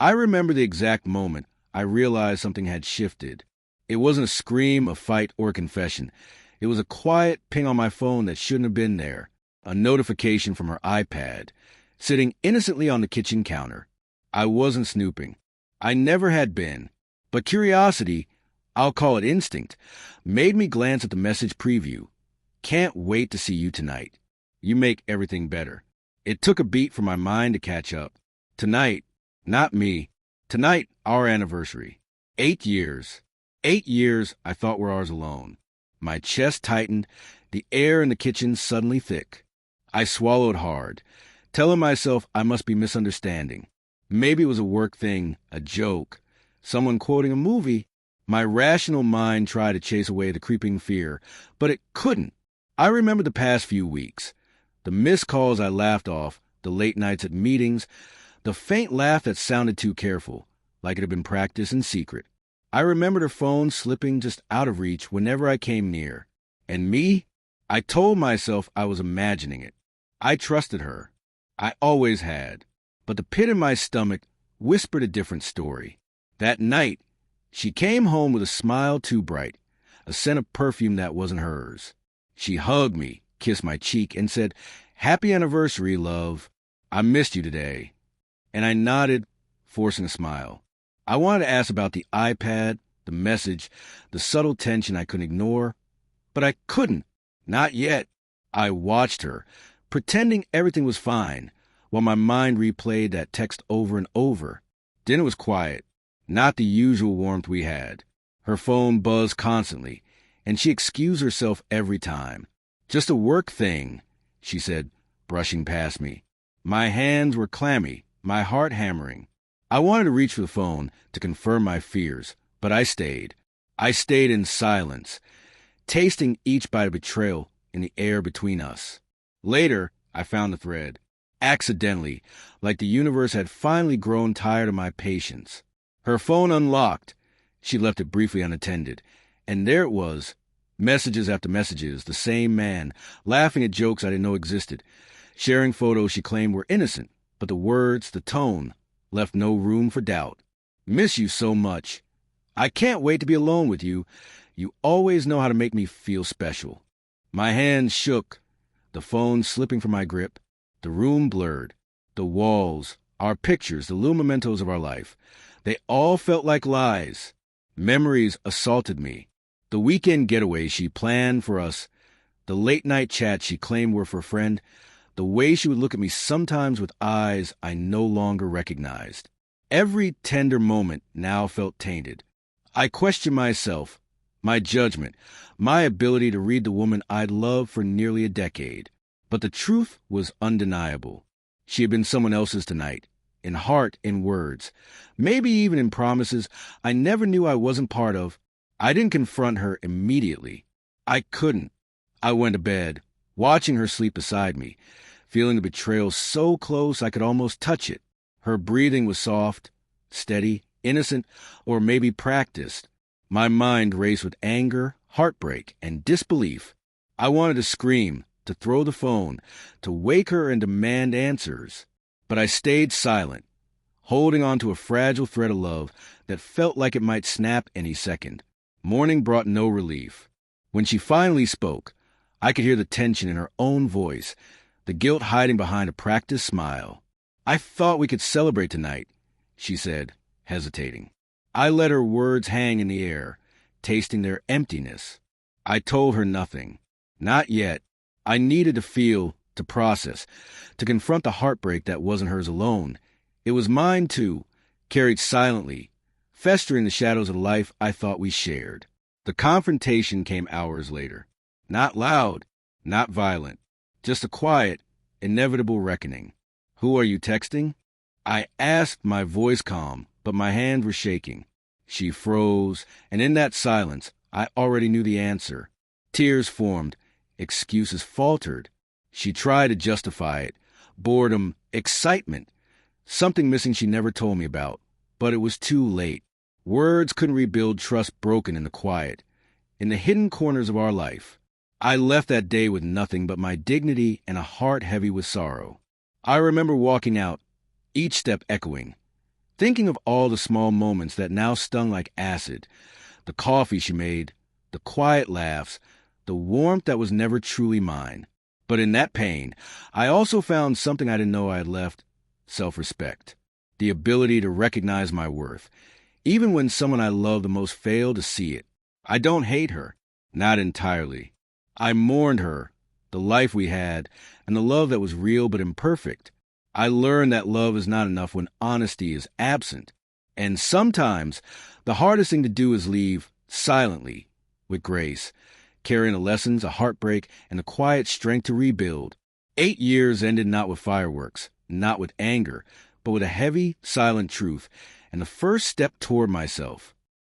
I remember the exact moment I realized something had shifted. It wasn't a scream, a fight, or a confession. It was a quiet ping on my phone that shouldn't have been there, a notification from her iPad, sitting innocently on the kitchen counter. I wasn't snooping. I never had been. But curiosity, I'll call it instinct, made me glance at the message preview. Can't wait to see you tonight. You make everything better. It took a beat for my mind to catch up. Tonight, not me. Tonight, our anniversary. 8 years. 8 years I thought were ours alone. My chest tightened, the air in the kitchen suddenly thick. I swallowed hard, telling myself I must be misunderstanding. Maybe it was a work thing, a joke, someone quoting a movie. My rational mind tried to chase away the creeping fear, but it couldn't. I remembered the past few weeks. The missed calls I laughed off, the late nights at meetings, the faint laugh that sounded too careful, like it had been practiced in secret. I remembered her phone slipping just out of reach whenever I came near. And me? I told myself I was imagining it. I trusted her. I always had. But the pit in my stomach whispered a different story. That night, she came home with a smile too bright, a scent of perfume that wasn't hers. She hugged me, kissed my cheek, and said, "Happy anniversary, love. I missed you today." And I nodded, forcing a smile. I wanted to ask about the iPad, the message, the subtle tension I couldn't ignore, but I couldn't. Not yet. I watched her, pretending everything was fine, while my mind replayed that text over and over. Then it was quiet, not the usual warmth we had. Her phone buzzed constantly, and she excused herself every time. "Just a work thing," she said, brushing past me. My hands were clammy, my heart hammering. I wanted to reach for the phone to confirm my fears, but I stayed. I stayed in silence, tasting each bite of betrayal in the air between us. Later, I found the thread. Accidentally, like the universe had finally grown tired of my patience. Her phone unlocked. She left it briefly unattended. And there it was, messages after messages, the same man, laughing at jokes I didn't know existed, sharing photos she claimed were innocent, but the words, the tone, left no room for doubt. "Miss you so much. I can't wait to be alone with you. You always know how to make me feel special." My hands shook, the phone slipping from my grip, the room blurred, the walls, our pictures, the little mementos of our life. They all felt like lies. Memories assaulted me. The weekend getaway she planned for us, the late-night chats she claimed were for a friend, the way she would look at me sometimes with eyes I no longer recognized. Every tender moment now felt tainted. I questioned myself, my judgment, my ability to read the woman I'd loved for nearly a decade. But the truth was undeniable. She had been someone else's tonight, in heart, in words, maybe even in promises I never knew I wasn't part of. I didn't confront her immediately. I couldn't. I went to bed, watching her sleep beside me, feeling the betrayal so close I could almost touch it. Her breathing was soft, steady, innocent, or maybe practiced. My mind raced with anger, heartbreak, and disbelief. I wanted to scream, to throw the phone, to wake her and demand answers. But I stayed silent, holding on to a fragile thread of love that felt like it might snap any second. Morning brought no relief. When she finally spoke, I could hear the tension in her own voice, the guilt hiding behind a practiced smile. "I thought we could celebrate tonight," she said, hesitating. I let her words hang in the air, tasting their emptiness. I told her nothing. Not yet. I needed to feel, to process, to confront the heartbreak that wasn't hers alone. It was mine too, carried silently, festering the shadows of the life I thought we shared. The confrontation came hours later. Not loud, not violent, just a quiet, inevitable reckoning. "Who are you texting?" I asked, my voice calm, but my hands were shaking. She froze, and in that silence, I already knew the answer. Tears formed, excuses faltered. She tried to justify it. Boredom, excitement, something missing she never told me about. But it was too late. Words couldn't rebuild trust broken in the quiet, in the hidden corners of our life. I left that day with nothing but my dignity and a heart heavy with sorrow. I remember walking out, each step echoing, Thinking of all the small moments that now stung like acid, the coffee she made, the quiet laughs, the warmth that was never truly mine. But in that pain, I also found something I didn't know I had left: self-respect. The ability to recognize my worth, even when someone I love the most failed to see it. I don't hate her, not entirely. I mourned her, the life we had, and the love that was real but imperfect. I learned that love is not enough when honesty is absent. And sometimes, the hardest thing to do is leave silently, with grace, carrying the lessons, a heartbreak, and the quiet strength to rebuild. 8 years ended not with fireworks, not with anger, but with a heavy, silent truth, and the first step toward myself.